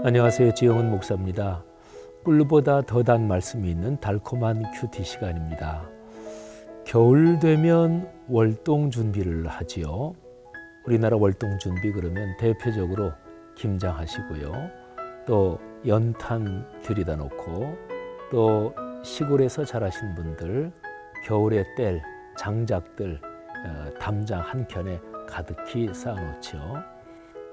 안녕하세요. 지영은 목사입니다. 꿀보다 더 단 말씀이 있는 달콤한 큐티 시간입니다. 겨울 되면 월동 준비를 하지요. 우리나라 월동 준비 그러면 대표적으로 김장하시고요. 또 연탄 들이다 놓고 또 시골에서 자라신 분들 겨울에 뗄 장작들 담장 한 켠에 가득히 쌓아놓죠.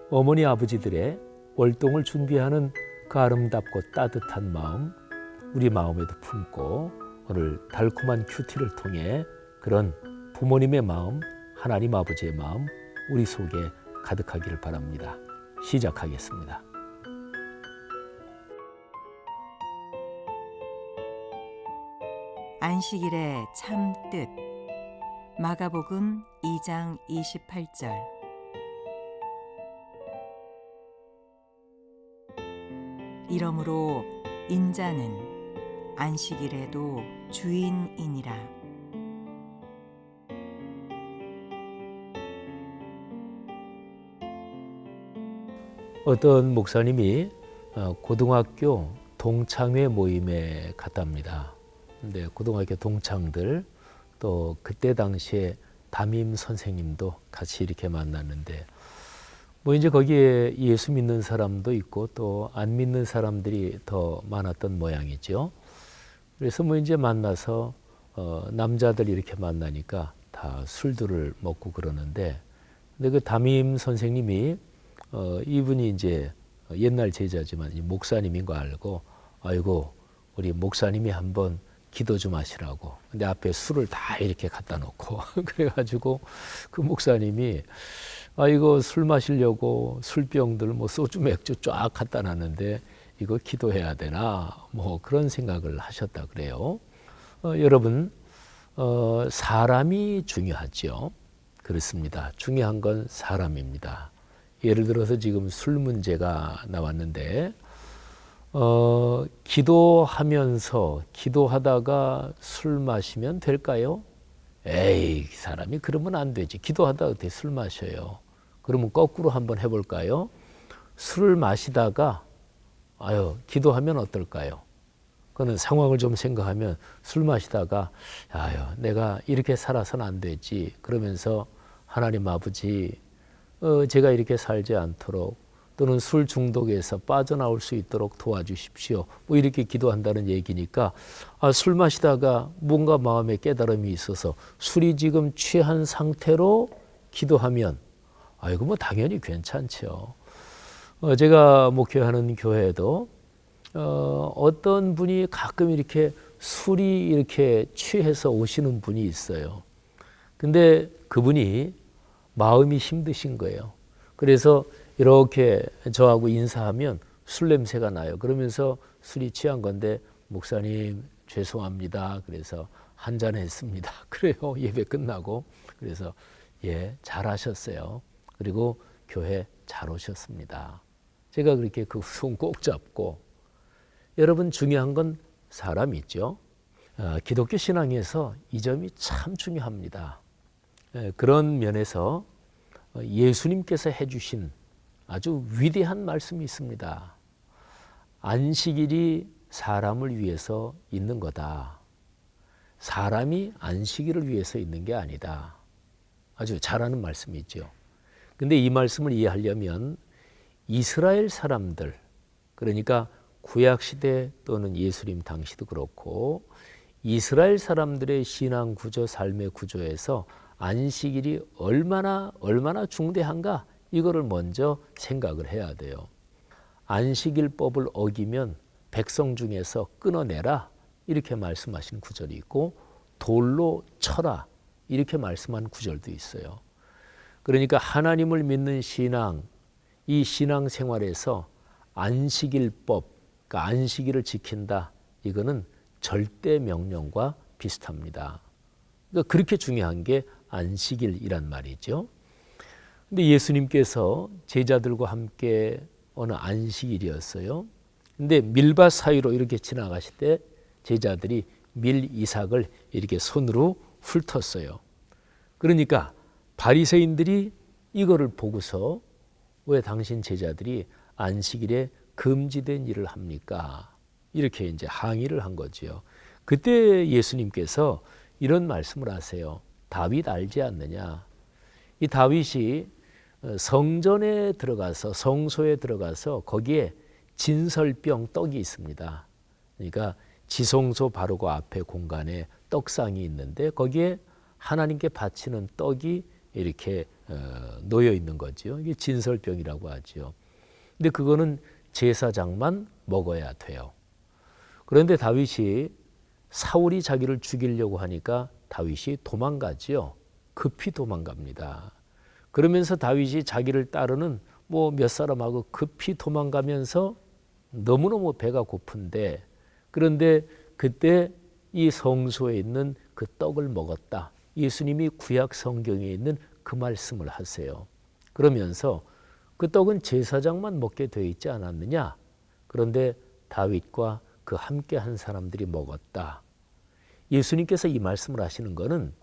어머니 아버지들의 월동을 준비하는 그 아름답고 따뜻한 마음 우리 마음에도 품고 오늘 달콤한 큐티를 통해 그런 부모님의 마음, 하나님 아버지의 마음 우리 속에 가득하기를 바랍니다. 시작하겠습니다. 안식일의 참 뜻. 마가복음 2장 28절. 이러므로 인자는 안식일에도 주인이니라. 어떤 목사님이 고등학교 동창회 모임에 갔답니다. 근데 고등학교 동창들 또 그때 당시에 담임 선생님도 같이 이렇게 만났는데 뭐 이제 거기에 예수 믿는 사람도 있고 또 안 믿는 사람들이 더 많았던 모양이죠. 그래서 뭐 이제 만나서 남자들 이렇게 만나니까 다 술들을 먹고 그러는데 근데 그 담임 선생님이 이분이 이제 옛날 제자지만 목사님인 거 알고 아이고 우리 목사님이 한번 기도 좀 하시라고. 근데 앞에 술을 다 이렇게 갖다 놓고 그래가지고 그 목사님이 이거 술 마시려고 술병들 뭐 소주 맥주 쫙 갖다 놨는데 이거 기도해야 되나 뭐 그런 생각을 하셨다 그래요. 여러분 사람이 중요하죠. 그렇습니다. 중요한 건 사람입니다. 예를 들어서 지금 술 문제가 나왔는데 기도하다가 술 마시면 될까요? 에이, 사람이 그러면 안 되지. 기도하다가 어떻게 술 마셔요? 그러면 거꾸로 한번 해볼까요? 술을 마시다가 기도하면 어떨까요? 그거는 상황을 좀 생각하면 술 마시다가 내가 이렇게 살아서는 안 되지. 그러면서 하나님 아버지 제가 이렇게 살지 않도록 또는 술 중독에서 빠져나올 수 있도록 도와주십시오. 뭐 이렇게 기도한다는 얘기니까 술 마시다가 뭔가 마음에 깨달음이 있어서 술이 지금 취한 상태로 기도하면 이거 뭐 당연히 괜찮죠. 제가 목회하는 교회에도 어떤 분이 가끔 이렇게 술이 이렇게 취해서 오시는 분이 있어요. 근데 그분이 마음이 힘드신 거예요. 그래서 이렇게 저하고 인사하면 술 냄새가 나요. 그러면서 술이 취한 건데 목사님 죄송합니다. 그래서 한잔 했습니다. 그래요. 예배 끝나고. 그래서 잘하셨어요. 그리고 교회 잘 오셨습니다. 제가 그렇게 그 손 꼭 잡고 여러분 중요한 건 사람이죠. 기독교 신앙에서 이 점이 참 중요합니다. 그런 면에서 예수님께서 해주신 아주 위대한 말씀이 있습니다. 안식일이 사람을 위해서 있는 거다. 사람이 안식일을 위해서 있는 게 아니다. 아주 잘하는 말씀이죠. 근데 이 말씀을 이해하려면 이스라엘 사람들, 그러니까 구약시대 또는 예수님 당시도 그렇고 이스라엘 사람들의 신앙 구조, 삶의 구조에서 안식일이 얼마나 중대한가 이거를 먼저 생각을 해야 돼요. 안식일법을 어기면 백성 중에서 끊어내라 이렇게 말씀하신 구절이 있고 돌로 쳐라 이렇게 말씀한 구절도 있어요. 그러니까 하나님을 믿는 신앙, 이 신앙 생활에서 안식일법, 그러니까 안식일을 지킨다 이거는 절대 명령과 비슷합니다. 그러니까 그렇게 중요한 게 안식일이란 말이죠. 근데 예수님께서 제자들과 함께 어느 안식일이었어요. 근데 밀밭 사이로 이렇게 지나가실 때 제자들이 밀 이삭을 이렇게 손으로 훑었어요. 그러니까 바리새인들이 이거를 보고서 왜 당신 제자들이 안식일에 금지된 일을 합니까? 이렇게 이제 항의를 한 거지요. 그때 예수님께서 이런 말씀을 하세요. 다윗 알지 않느냐? 이 다윗이 성전에 들어가서 성소에 들어가서 거기에 진설병 떡이 있습니다. 그러니까 지성소 바로 그 앞에 공간에 떡상이 있는데 거기에 하나님께 바치는 떡이 이렇게 놓여 있는 거지요. 이게 진설병이라고 하지요. 근데 그거는 제사장만 먹어야 돼요. 그런데 다윗이 사울이 자기를 죽이려고 하니까 다윗이 도망가지요. 급히 도망갑니다. 그러면서 다윗이 자기를 따르는 몇 사람하고 급히 도망가면서 너무너무 배가 고픈데, 그런데 그때 이 성소에 있는 그 떡을 먹었다. 예수님이 구약 성경에 있는 그 말씀을 하세요. 그러면서 그 떡은 제사장만 먹게 되어 있지 않았느냐? 그런데 다윗과 그 함께 한 사람들이 먹었다. 예수님께서 이 말씀을 하시는 것은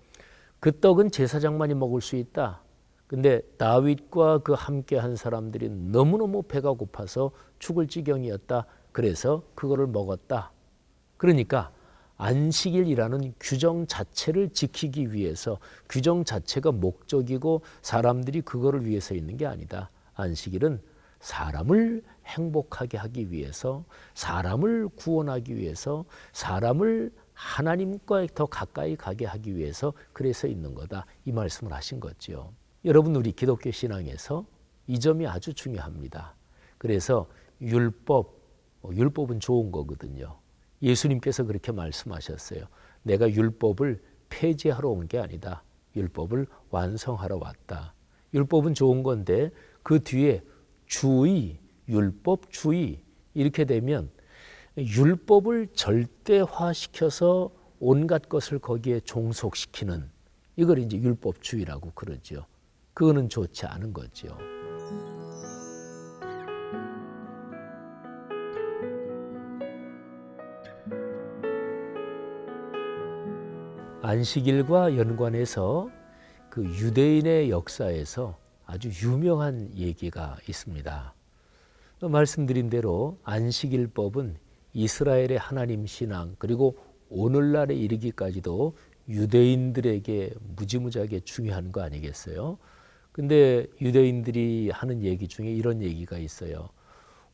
그 떡은 제사장만이 먹을 수 있다. 근데 다윗과 그 함께 한 사람들이 너무너무 배가 고파서 죽을 지경이었다. 그래서 그거를 먹었다. 그러니까 안식일이라는 규정 자체를 지키기 위해서, 규정 자체가 목적이고 사람들이 그거를 위해서 있는 게 아니다. 안식일은 사람을 행복하게 하기 위해서, 사람을 구원하기 위해서, 사람을 하나님과 더 가까이 가게 하기 위해서 그래서 있는 거다. 이 말씀을 하신 거죠. 여러분, 우리 기독교 신앙에서 이 점이 아주 중요합니다. 그래서 율법은 좋은 거거든요. 예수님께서 그렇게 말씀하셨어요. 내가 율법을 폐지하러 온 게 아니다. 율법을 완성하러 왔다. 율법은 좋은 건데 그 뒤에 주의, 율법주의 이렇게 되면 율법을 절대화시켜서 온갖 것을 거기에 종속시키는, 이걸 이제 율법주의라고 그러죠. 그거는 좋지 않은 거죠. 안식일과 연관해서 그 유대인의 역사에서 아주 유명한 얘기가 있습니다. 말씀드린 대로 안식일법은 이스라엘의 하나님 신앙, 그리고 오늘날에 이르기까지도 유대인들에게 무지무지하게 중요한 거 아니겠어요? 근데 유대인들이 하는 얘기 중에 이런 얘기가 있어요.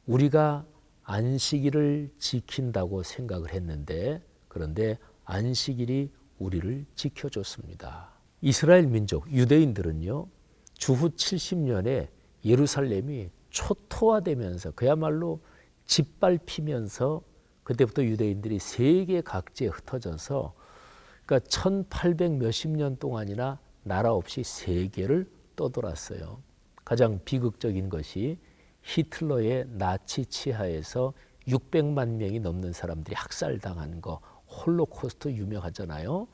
우리가 안식일을 지킨다고 생각을 했는데, 그런데 안식일이 우리를 지켜줬습니다. 이스라엘 민족, 유대인들은요, 주후 70년에 예루살렘이 초토화되면서 그야말로 짓밟히면서 그때부터 유대인들이 세계 각지에 흩어져서, 그러니까 1800 몇십 년 동안이나 나라 없이 세계를 떠돌았어요. 가장 비극적인 것이 히틀러의 나치 치하에서 600만 명이 넘는 사람들이 학살당한 거, 홀로코스트 유명하잖아요.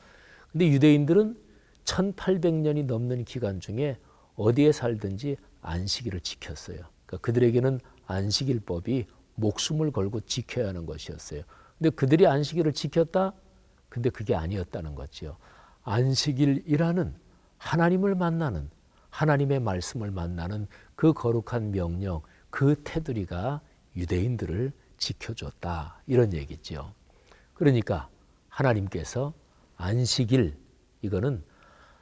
근데 유대인들은 1800년이 넘는 기간 중에 어디에 살든지 안식일을 지켰어요. 그러니까 그들에게는 안식일법이 목숨을 걸고 지켜야 하는 것이었어요. 근데 그들이 안식일을 지켰다? 근데 그게 아니었다는 거죠. 안식일이라는 하나님을 만나는, 하나님의 말씀을 만나는 그 거룩한 명령, 그 테두리가 유대인들을 지켜줬다. 이런 얘기죠. 그러니까 하나님께서 안식일, 이거는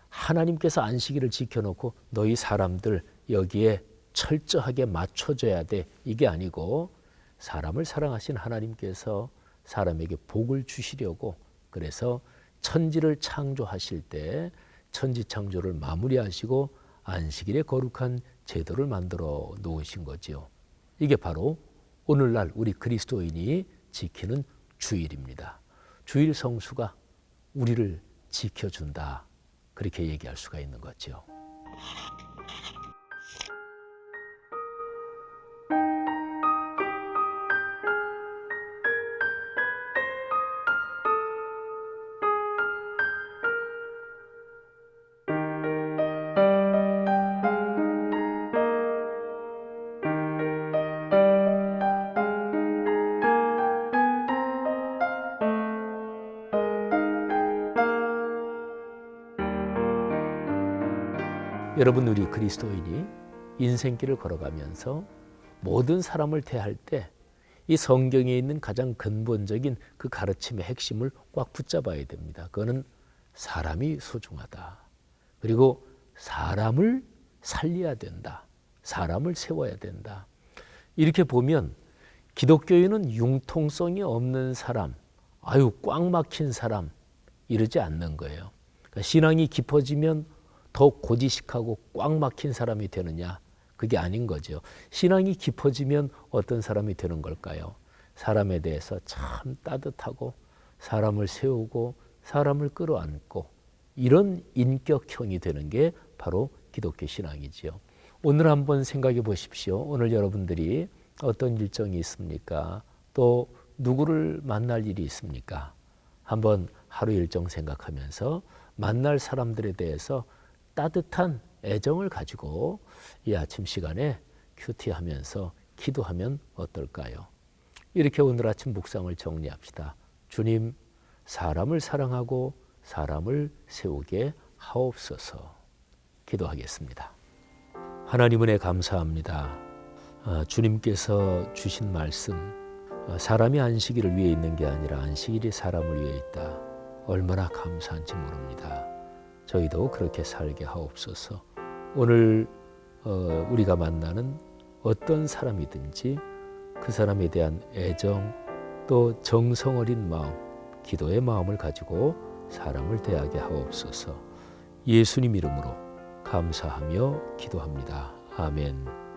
하나님께서 안식일을 지켜놓고 너희 사람들 여기에 철저하게 맞춰줘야 돼, 이게 아니고 사람을 사랑하신 하나님께서 사람에게 복을 주시려고, 그래서 천지를 창조하실 때 천지 창조를 마무리하시고 안식일의 거룩한 제도를 만들어 놓으신 거지요. 이게 바로 오늘날 우리 그리스도인이 지키는 주일입니다. 주일 성수가 우리를 지켜준다, 그렇게 얘기할 수가 있는 거죠. 여러분, 우리 그리스도인이 인생길을 걸어가면서 모든 사람을 대할 때 이 성경에 있는 가장 근본적인 그 가르침의 핵심을 꽉 붙잡아야 됩니다. 그거는 사람이 소중하다. 그리고 사람을 살려야 된다. 사람을 세워야 된다. 이렇게 보면 기독교인은 융통성이 없는 사람, 아유 꽉 막힌 사람 이러지 않는 거예요. 그러니까 신앙이 깊어지면 더 고지식하고 꽉 막힌 사람이 되느냐? 그게 아닌 거죠. 신앙이 깊어지면 어떤 사람이 되는 걸까요? 사람에 대해서 참 따뜻하고 사람을 세우고 사람을 끌어안고 이런 인격형이 되는 게 바로 기독교 신앙이지요. 오늘 한번 생각해 보십시오. 오늘 여러분들이 어떤 일정이 있습니까? 또 누구를 만날 일이 있습니까? 한번 하루 일정 생각하면서 만날 사람들에 대해서 따뜻한 애정을 가지고 이 아침 시간에 큐티하면서 기도하면 어떨까요? 이렇게 오늘 아침 묵상을 정리합시다. 주님, 사람을 사랑하고 사람을 세우게 하옵소서. 기도하겠습니다. 하나님 은혜 감사합니다. 주님께서 주신 말씀, 사람이 안식일을 위해 있는 게 아니라 안식일이 사람을 위해 있다. 얼마나 감사한지 모릅니다. 저희도 그렇게 살게 하옵소서. 오늘 우리가 만나는 어떤 사람이든지 그 사람에 대한 애정 또 정성 어린 마음, 기도의 마음을 가지고 사람을 대하게 하옵소서. 예수님 이름으로 감사하며 기도합니다. 아멘.